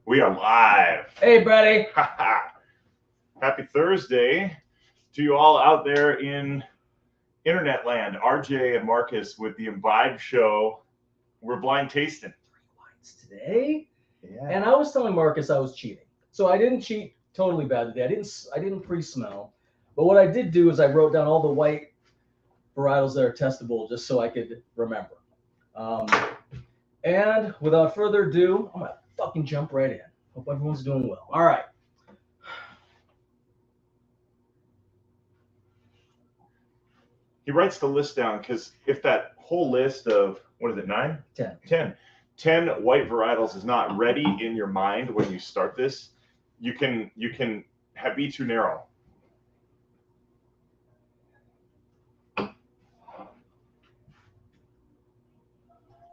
We are live. Hey, buddy. Happy Thursday to you all out there in internet land. RJ and Marcus with the Imbibe Show. We're blind tasting. 3 wines today. Yeah. And I was telling Marcus I was cheating. So I didn't cheat totally bad today. I didn't pre-smell. But what I did do is I wrote down all the white varietals that are testable just so I could remember. And without further ado, I'm going to fucking jump right in. Hope everyone's doing well. All right. He writes the list down because if that whole list of, what is it, 9? 10 white varietals is not ready in your mind when you start this, you can be too narrow.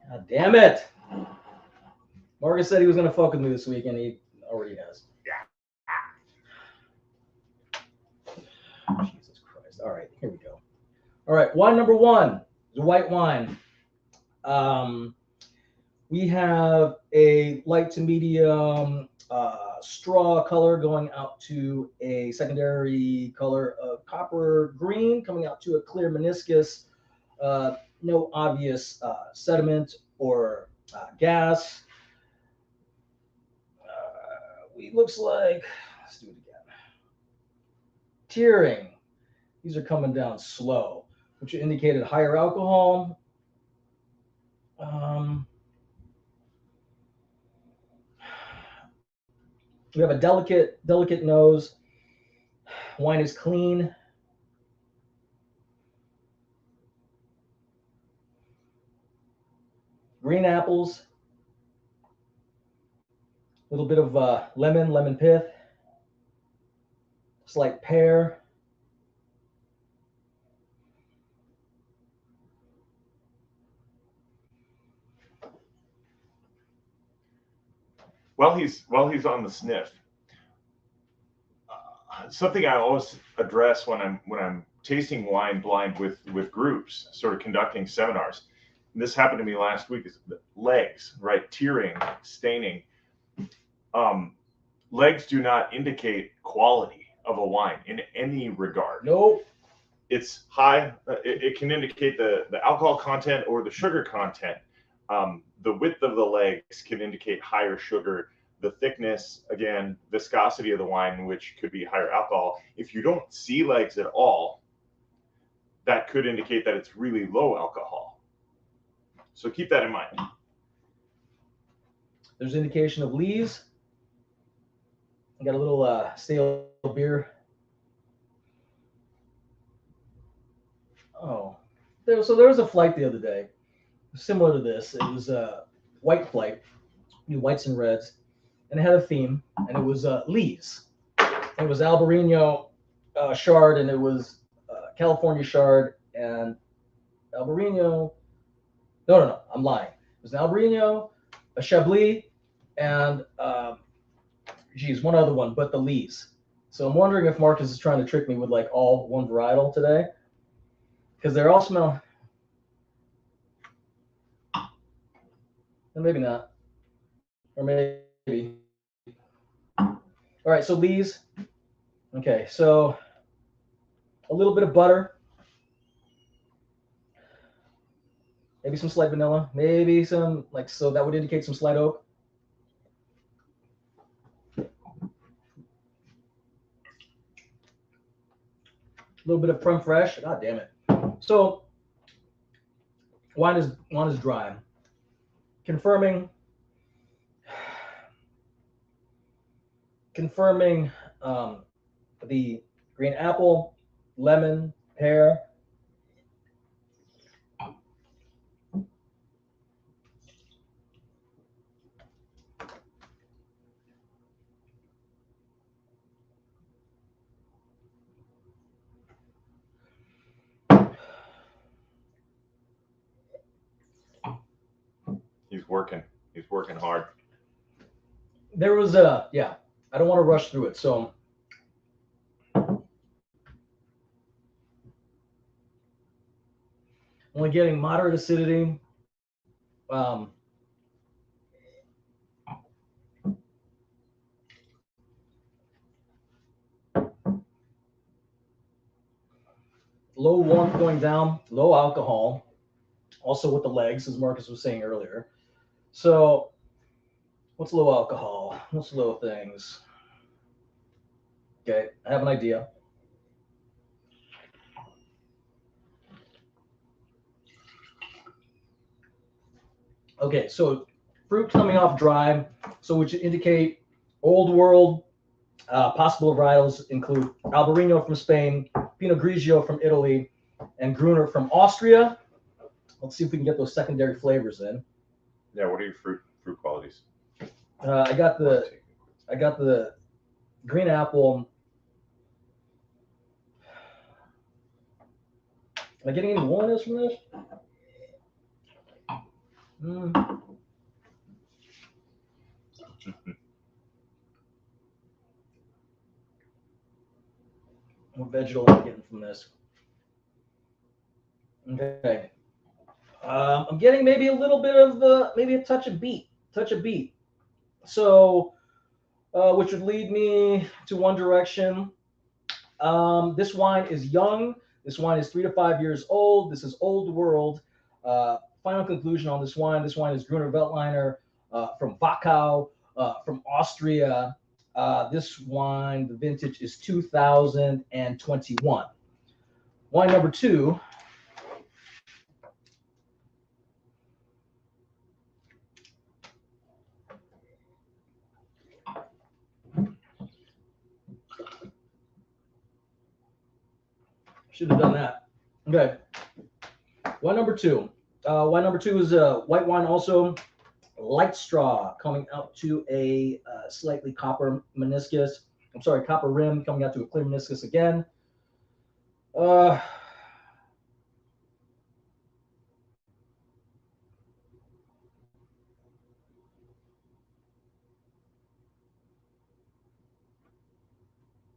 God damn it. Marcus said he was going to fuck with me this week, and he already has. Jesus Christ. All right, here we go. All right, wine number 1 is a white wine. We have a light to medium straw color going out to a secondary color of copper green, coming out to a clear meniscus. No obvious sediment or gas. Looks like, let's do it again. Tearing. These are coming down slow, which indicated higher alcohol. We have a delicate nose. Wine is clean. Green apples. A little bit of lemon pith. Slight pear. While he's on the sniff, something I always address when I'm tasting wine blind with groups, sort of conducting seminars. And this happened to me last week. Is legs, right? Tearing, staining. Legs do not indicate quality of a wine in any regard. Nope. It's high. It can indicate the alcohol content or the sugar content. The width of the legs can indicate higher sugar. The thickness, again, viscosity of the wine, which could be higher alcohol. If you don't see legs at all, that could indicate that it's really low alcohol. So keep that in mind. There's indication of lees. I got a little stale beer. Oh, there was a flight the other day, similar to this. It was a white flight, whites and reds, and it had a theme, and it was lees. It was Albarino Chard, and it was California Chard, and Albarino. No, I'm lying. It was an Albarino, a Chablis, and one other one, but the lees. So I'm wondering if Marcus is trying to trick me with like all one varietal today, because they're all smell. And maybe not, or maybe. All right, so lees. Okay, so a little bit of butter, maybe some slight vanilla, maybe some so that would indicate some slight oak. A little bit of creme fraiche. God damn it. So wine is dry. Confirming the green apple, lemon, pear. He's working hard. There was I don't want to rush through it, so only getting moderate acidity. low warmth going down, low alcohol, also with the legs, as Marcus was saying earlier. So, what's low alcohol? What's low things? Okay, I have an idea. Okay, so fruit coming off dry, so which indicate old world. Possible varietals include Albarino from Spain, Pinot Grigio from Italy, and Gruner from Austria. Let's see if we can get those secondary flavors in. Yeah, what are your fruit qualities? I got the green apple. Am I getting any woolliness from this? What vegetal am I getting from this? Okay. I'm getting maybe a little bit of maybe a touch of beet. So, which would lead me to one direction. This wine is young. This wine is 3 to 5 years old. This is old world. Final conclusion on this wine. This wine is Gruner Veltliner from Wachau, from Austria. This wine, the vintage is 2021. Wine number 2. Should have done that. Okay. Wine number 2. Wine number 2 is a white wine, also light straw, coming out to a slightly copper meniscus. I'm sorry, copper rim, coming out to a clear meniscus again.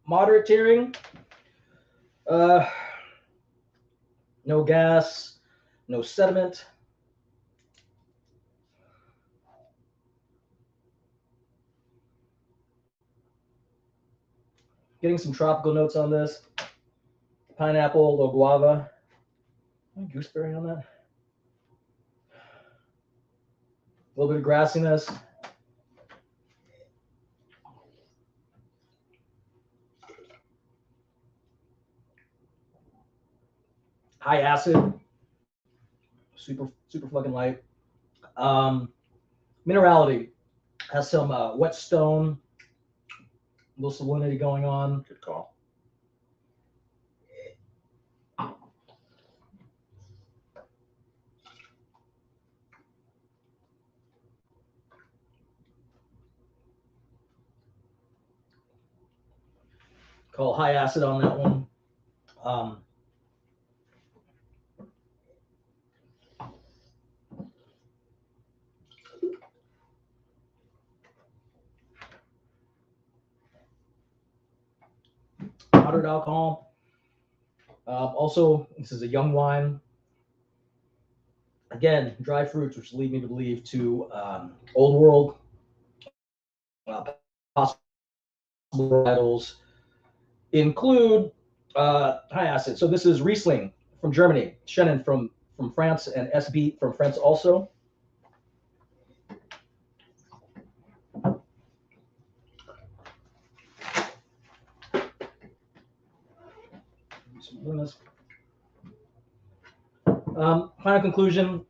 Moderate tearing. No gas, no sediment. Getting some tropical notes on this. Pineapple, low guava. Gooseberry on that. A little bit of grassiness. High acid. Super fucking light. Minerality. Has some wet stone. A little salinity going on. Good call. Call high acid on that one. Moderate alcohol. Also, this is a young wine. Again, dry fruits, which lead me to believe to old world possible varietals include high acid. So this is Riesling from Germany, Chenin from France, and SB from France also. Final conclusion,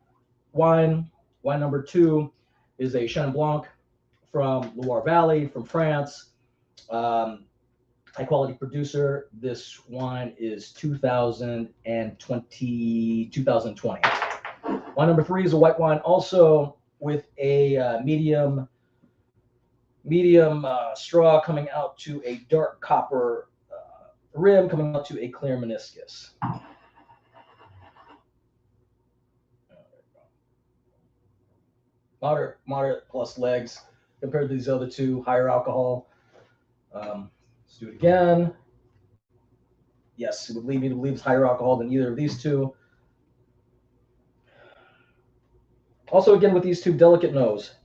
wine number 2 is a Chenin Blanc from Loire Valley, from France. High quality producer. This wine is 2020. Wine number 3 is a white wine, also with a medium straw coming out to a dark copper rim, coming out to a clear meniscus. Moderate plus legs compared to these other two, higher alcohol. Let's do it again. Yes, it would lead me to believe it's higher alcohol than either of these two. Also, again, with these two, delicate nose.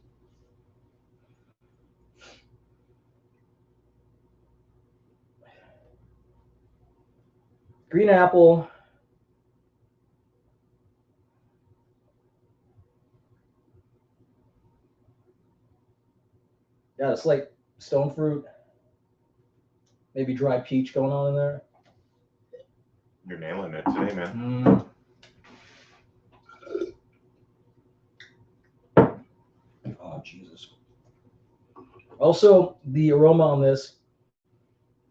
Green apple, Got a slight stone fruit, maybe dry peach going on in there. You're nailing it today, man. Oh, Jesus. Also, the aroma on this,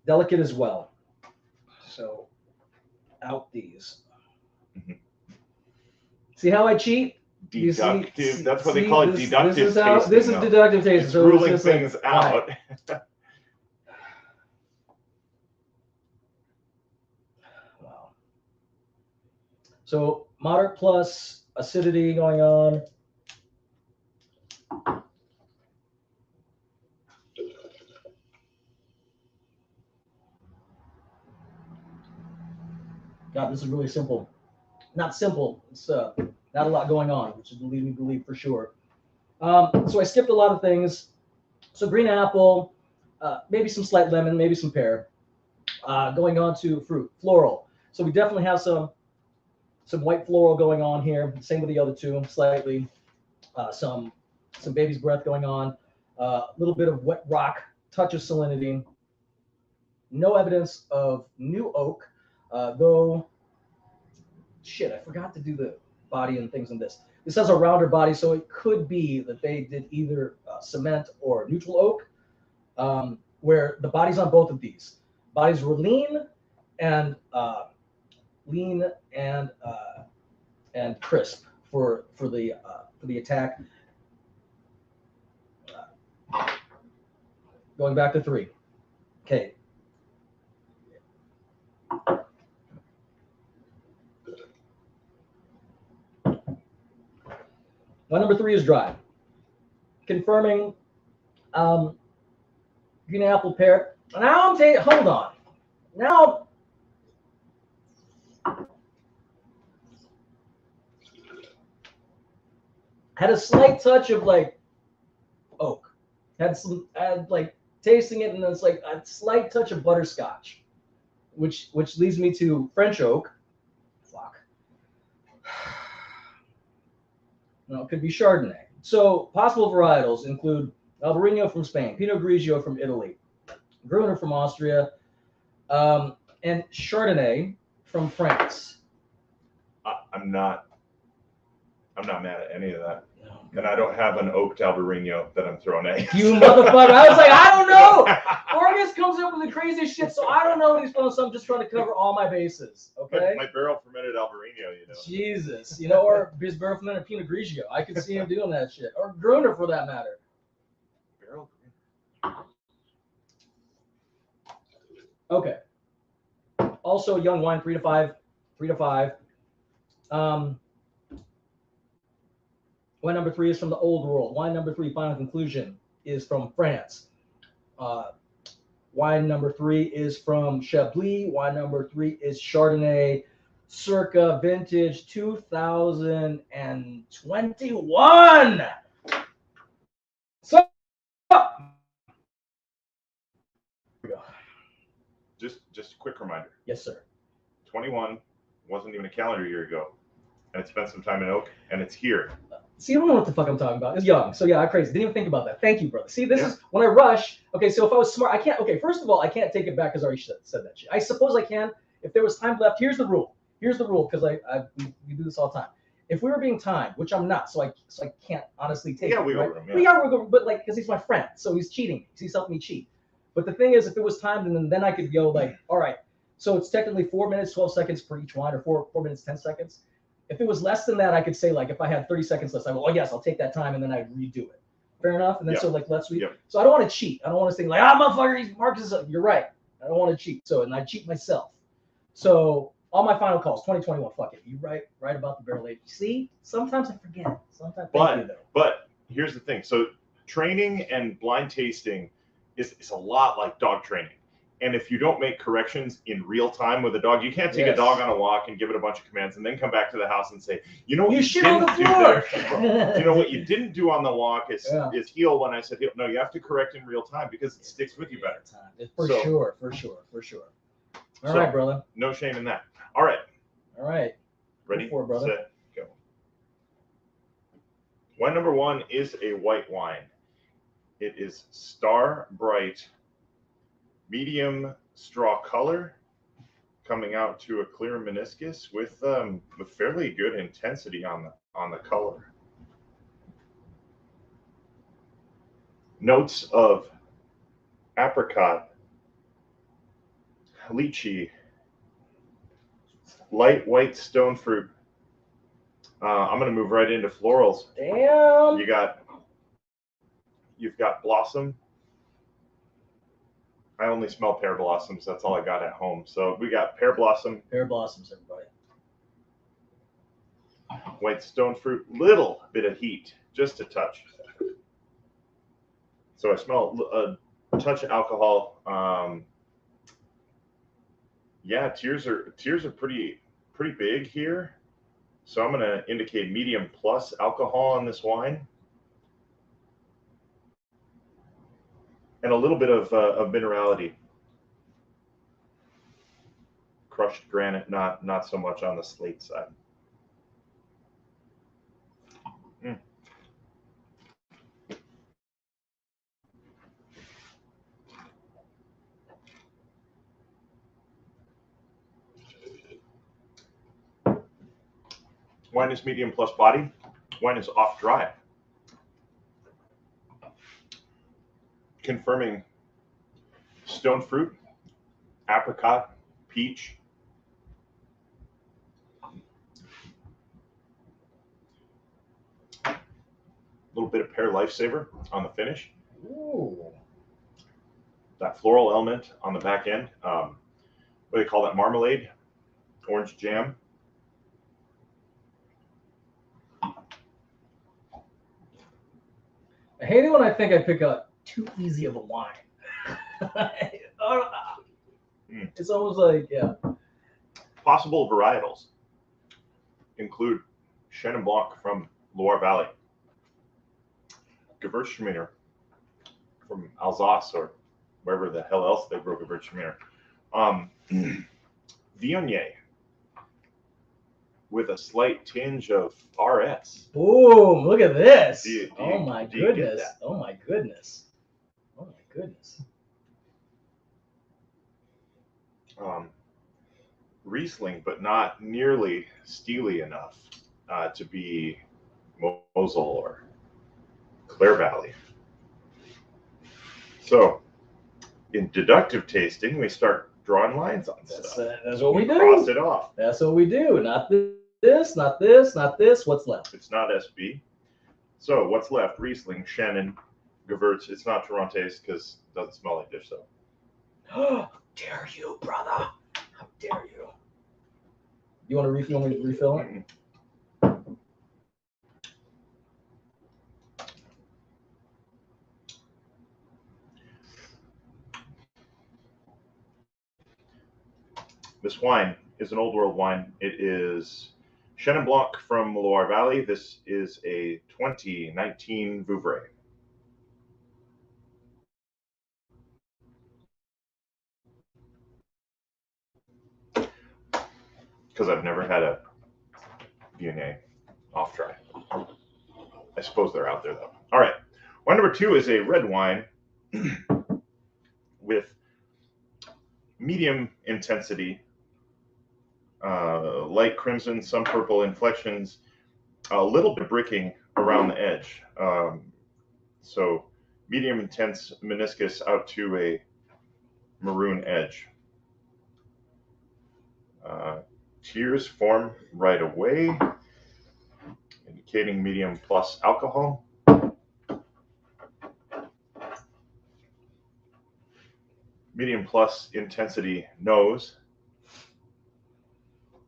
delicate as well. So, out these. Mhm. See how I cheat? You see- Deductive. That's what they see, call it. this- Deductive This is how. tasting. This is though. deductive tasting. It's So ruling just like, things out. right. Wow. So moderate plus acidity going on. God, this is really simple. Not simple. It's not a lot going on, which would lead me to believe for sure. So I skipped a lot of things. So green apple, maybe some slight lemon, maybe some pear. Going on to fruit, floral. So we definitely have some white floral going on here. Same with the other two, slightly. Some baby's breath going on. A little bit of wet rock, touch of salinity. No evidence of new oak, though. Shit, I forgot to do the body and things in this. This has a rounder body, so it could be that they did either cement or neutral oak, where the bodies on both of these bodies were lean and crisp for the attack. Going back to 3. Okay. My number 3 is dry. Confirming green apple pear. Now I'm taking. Hold on. Now had a slight touch of like oak. Had like tasting it, and it's like a slight touch of butterscotch, which leads me to French oak. Fuck. No, it could be Chardonnay. So possible varietals include Albarino from Spain, Pinot Grigio from Italy, Gruner from Austria, and Chardonnay from France. I'm not mad at any of that. And I don't have an oaked Albarino that I'm throwing at you. Motherfucker. I was like, I don't know. Vargas comes up with the craziest shit, so I don't know what he's doing, so I'm just trying to cover all my bases. Okay? My barrel fermented Albarino, Jesus. Or his barrel fermented Pinot Grigio. I could see him doing that shit. Or Gruner for that matter. Barrel. Okay. Also, young wine, 3 to 5. 3 to 5. Wine number 3 is from the old world. Wine number 3, final conclusion, is from France. Wine number 3 is from Chablis. Wine number 3 is Chardonnay, circa vintage 2021. So, Just a quick reminder. yes, sir. 21 wasn't even a calendar year ago, and it spent some time in oak, and it's here. See, I don't know what the fuck I'm talking about. It's young. So yeah, I'm crazy. Didn't even think about that. Thank you, brother. See, this is when I rush. Okay, so if I was smart, I can't. Okay, first of all, I can't take it back because I already said that shit. I suppose I can. If there was time left, here's the rule. Here's the rule, because we do this all the time. If we were being timed, which I'm not, so I can't honestly take it. We right? go room, We got wiggle room, but like, because he's my friend, so he's cheating. He's helping me cheat. But the thing is, if it was timed, then I could go like, all right. So it's technically 4 minutes, 12 seconds for each wine, or 4 minutes, 10 seconds. If it was less than that, I could say, like, if I had 30 seconds left, I go, oh, yes, I'll take that time, and then I redo it. Fair enough? And then so, like, let's read. So I don't want to cheat. I don't want to say, like, motherfucker, Marcus is up. You're right. I don't want to cheat. So, and I cheat myself. So all my final calls, 2021, fuck it. You right about the barrel age. See? Sometimes I forget. Sometimes But here's the thing. So training and blind tasting is a lot like dog training. And if you don't make corrections in real time with a dog, you can't take a dog on a walk and give it a bunch of commands and then come back to the house and say, you know what you shit on the floor. You know what you didn't do on the walk is heel when I said heel. No, you have to correct in real time because it sticks with you better. For sure. All right, brother. No shame in that. All right. Ready? For it, brother. Set, go. Wine number 1 is a white wine. It is Star Bright, medium straw color, coming out to a clear meniscus with fairly good intensity on the color. Notes of apricot, lychee, light white stone fruit. I'm going to move right into florals. Damn. You've got blossom. I only smell pear blossoms. That's all I got at home. So we got pear blossom. Pear blossoms, everybody. White stone fruit. Little bit of heat, just a touch. So I smell a touch of alcohol. Yeah, tears are pretty big here. So I'm going to indicate medium plus alcohol on this wine. And a little bit of minerality. Crushed granite, not so much on the slate side. Wine is medium plus body. Wine is off dry. Confirming stone fruit, apricot, peach. A little bit of pear lifesaver on the finish. Ooh. That floral element on the back end. What do they call that? Marmalade, orange jam. I hate it when I think I pick up too easy of a wine. It's almost like, yeah. Possible varietals include Chenin Blanc from Loire Valley, Gewürztraminer from Alsace or wherever the hell else they grow Gewürztraminer, Viognier with a slight tinge of RS. Boom! Look at this. Oh my goodness! Oh my goodness! Oh my goodness! Riesling, but not nearly steely enough to be Mosel or Clare Valley. So, in deductive tasting, we start drawing lines on stuff. That's what we do. Cross it off. That's what we do. Not this, not this, not this. What's left? It's not SB. So what's left? Riesling, Chenin, Gewürz. It's not Torrontés because it doesn't smell like dish soap. How dare you, brother? How dare you? You want to refill it? Mm-mm. This wine is an old world wine. It is Chenin Blanc from Loire Valley. This is a 2019 Vouvray. Because I've never had a Viognier off dry. I suppose they're out there though. All right. Wine number 2 is a red wine with medium intensity, light crimson, some purple inflections, a little bit of bricking around the edge. So medium intense meniscus out to a maroon edge. Tears form right away, indicating medium plus alcohol. Medium plus intensity nose.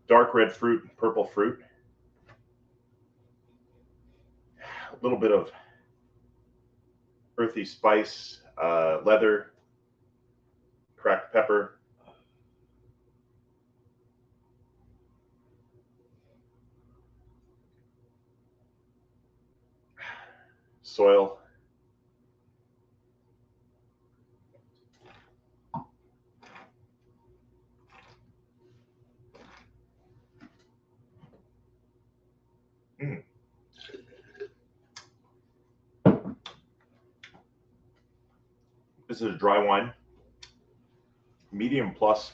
Dark red fruit, purple fruit. A little bit of earthy spice, leather, cracked pepper. Soil. This is a dry wine, medium plus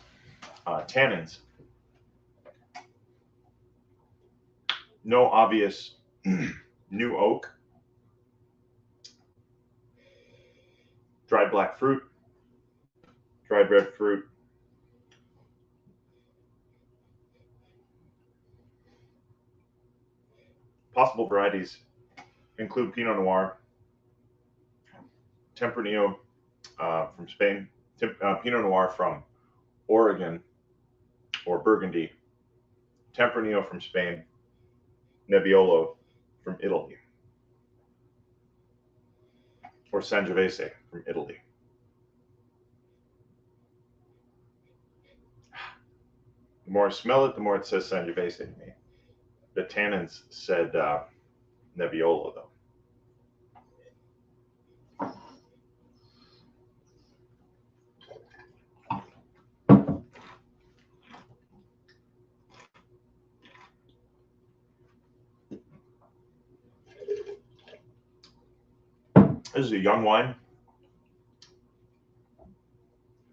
tannins. No obvious new oak. Dried black fruit, dried red fruit. Possible varieties include Pinot Noir, Tempranillo from Spain, Pinot Noir from Oregon or Burgundy, Tempranillo from Spain, Nebbiolo from Italy, or Sangiovese from Italy. The more I smell it, the more it says Sangiovese to me. The tannins said Nebbiolo, though. This is a young wine,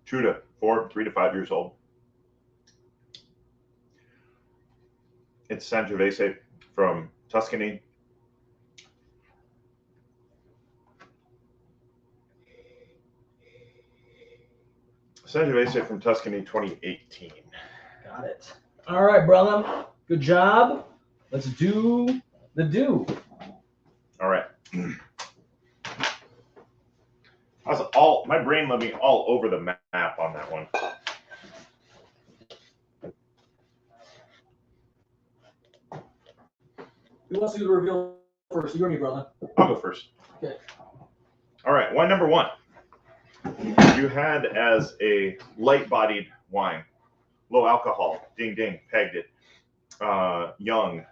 3 to 5 years old. It's Sangiovese from Tuscany. Sangiovese from Tuscany 2018. Got it. All right, brother. Good job. Let's do the do. All right. My brain let me all over the map on that one. Who wants to do the reveal first? You or me, brother? I'll go first. Okay. All right, wine number 1. You had as a light-bodied wine, low alcohol, ding ding, pegged it. Young,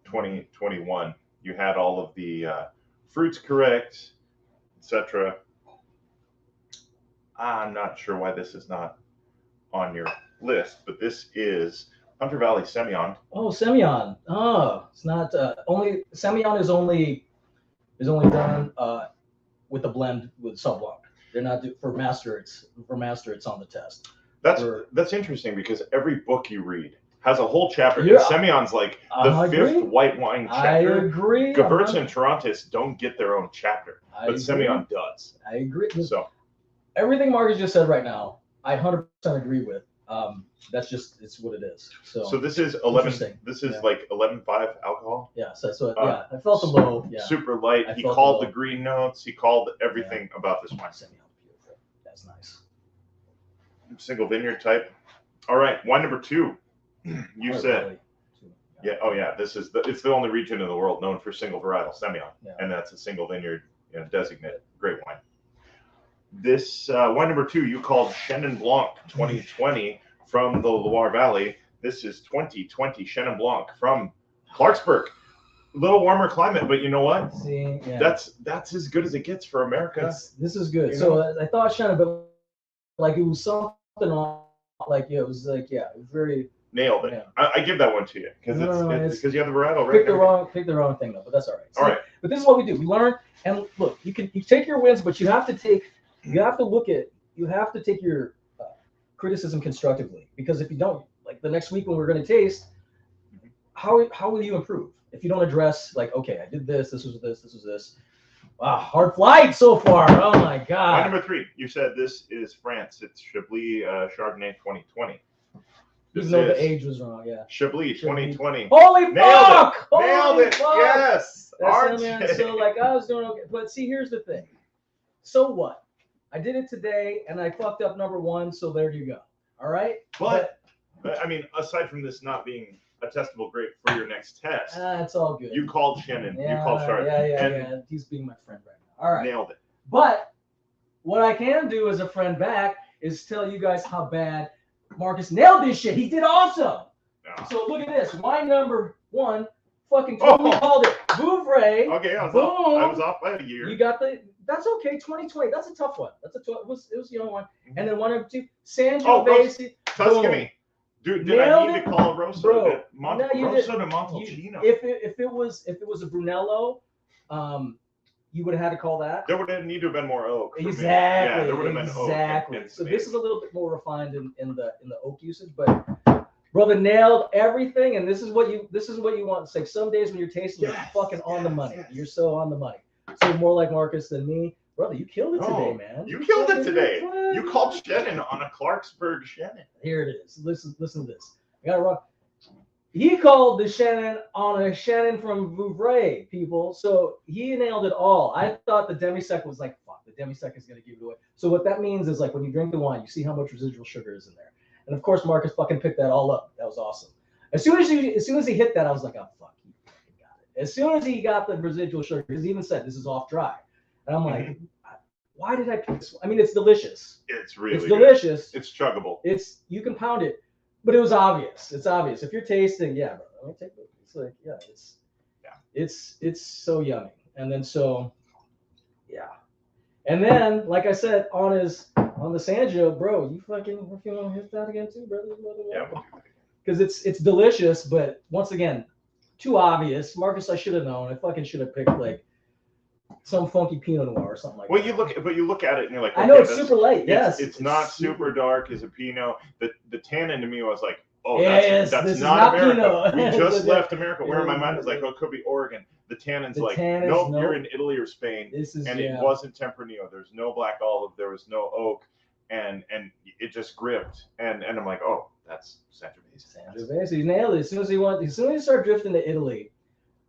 2021. You had all of the fruits correct, etc. I'm not sure why this is not on your list, but this is Hunter Valley Semillon. Oh, Semillon. Oh, it's not only Semillon is only done with a blend with Sauv Blanc. They're not for master. It's on the test. That's interesting because every book you read has a whole chapter. Yeah. Semillon's like the 5th white wine chapter. I agree. Gewurz and Torrontés don't get their own chapter, but Semillon does. I agree. So everything Marcus just said right now, I 100% agree with. That's just it's what it is. So this is 11. This is like 11.5 alcohol. Yeah. So yeah, I felt the low. Yeah. Super light. He called the green notes. He called everything about this wine. Semillon, beautiful. That's nice. Single vineyard type. All right, wine number 2. You said. Yeah. Oh yeah. It's the only region in the world known for single varietal Semillon, and that's a single vineyard designate. Great wine. This wine number 2 you called Chenin Blanc 2020 from the Loire Valley. This is 2020 Chenin Blanc from Clarksburg. A little warmer climate, but you know what? See, yeah. That's as good as it gets for America. This is good. So I thought Chenin, but like it was something like it was like very nailed it. Yeah. I give that one to you because because you have the varietal right. Pick the wrong thing though, but that's all right. So, all right. But this is what we do. We learn and look. You take your wins, but you have to take your criticism constructively, because if you don't, like the next week when we're going to taste, how will you improve if you don't address like, okay, I did this was this. Wow, hard flight so far. Oh my God. Wine number 3, you said this is France. It's Chablis Chardonnay 2020. Even though the age was wrong, yeah. Chablis 2020. Holy fuck! Nailed it! Fuck! Yes! So like I was doing okay. But see, here's the thing. So what? I did it today and I fucked up number 1, so there you go. All right? But I mean, aside from this not being a testable grape for your next test, it's all good. You called Chenin. You called Chardonnay. Yeah. He's being my friend right now. All right. Nailed it. But what I can do as a friend back is tell you guys how bad Marcus nailed this shit. He did awesome. Yeah. So look at this. Wine number 1, fucking totally called it. Vouvray. Okay, I was off by a year. You got that's okay. 2020. That's a tough one. It was a young one. Mm-hmm. And then wine number 2, Sangiovese. Tuscany. Dude, did I need to call Rosso? Bro, Rosso de Montalcino. If it was a Brunello, you would have had to call that. There would have need to have been more oak. Exactly. Yeah, there would have been exactly. oak. And So this is a little bit more refined in the oak usage, but brother nailed everything. And this is what you want. It's like some days when you're tasting, you're fucking on the money. Yes. You're so on the money. So more like Marcus than me, brother. You killed it today, man. You killed it today. You called Shannon on a Clarksburg Shannon. Here it is. Listen to this. I got it wrong. He called the Shannon on a Shannon from Vouvray, people. So he nailed it all. I thought the demi-sec was like, fuck, the demi-sec is going to give it away. So what that means is like when you drink the wine, you see how much residual sugar is in there. And of course, Marcus fucking picked that all up. That was awesome. As soon as he hit that, I was like, oh, fuck, he fucking got it. As soon as he got the residual sugar, he even said, this is off dry. And I'm like, why did I pick this? I mean, it's delicious. It's really It's delicious. Good. It's chuggable. You can pound it. But it was obvious. It's obvious. If you're tasting, yeah, bro, let me take it. It's like, it's so yummy. And then yeah. And then, like I said, on the Sanjo, bro, you want to hit that again too, brother? Yeah. Because it's delicious, but once again, too obvious. Marcus, I should have known. I fucking should have picked like some funky Pinot Noir or something like that. You look at it and you're like, I know it's super light. Yes, it's not super dark as a Pinot. The tannin to me was like, oh, yes, that's not America. Pinot. We just left America. Where in my mind is like, oh, it could be Oregon. The tannin's nope, you're in Italy or Spain. It wasn't Tempranillo. There's no black olive. There was no oak, and it just gripped. And I'm like, oh, that's Sangiovese. Sangiovese. He nailed it. As soon as he started drifting to Italy,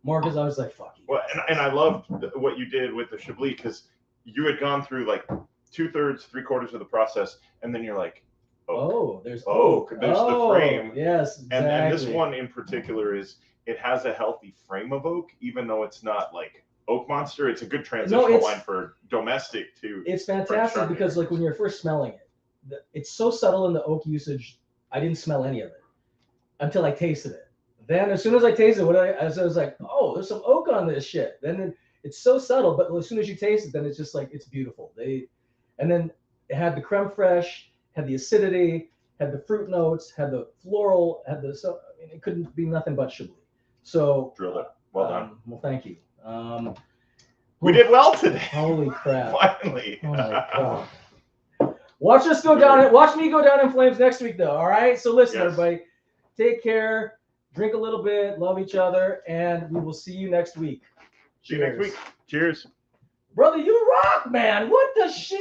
Marcus, I was like, fuck you. Well, and I loved what you did with the Chablis because you had gone through like 2/3, 3/4 of the process, and then you're like, oak. There's oak. There's the frame. Yes, exactly. And this one in particular it has a healthy frame of oak, even though it's not like Oak Monster. It's a good transitional wine for domestic too. It's fantastic because like when you're first smelling it, it's so subtle in the oak usage. I didn't smell any of it until I tasted it. Then as soon as I tasted it, I was like, oh, there's some oak on this shit. Then it's so subtle, but as soon as you taste it, then it's just like, it's beautiful. And then it had the creme fraiche, had the acidity, had the fruit notes, had the floral, it couldn't be nothing but Chablis. So drilled it. Well done. Well, thank you. We did well today. Holy crap. Finally. Oh my God. Watch us go down. Watch me go down in flames next week, though. All right. So listen, everybody, take care, drink a little bit, love each other, and we will see you next week. See you next week. Cheers. Brother, you rock, man. What the shit?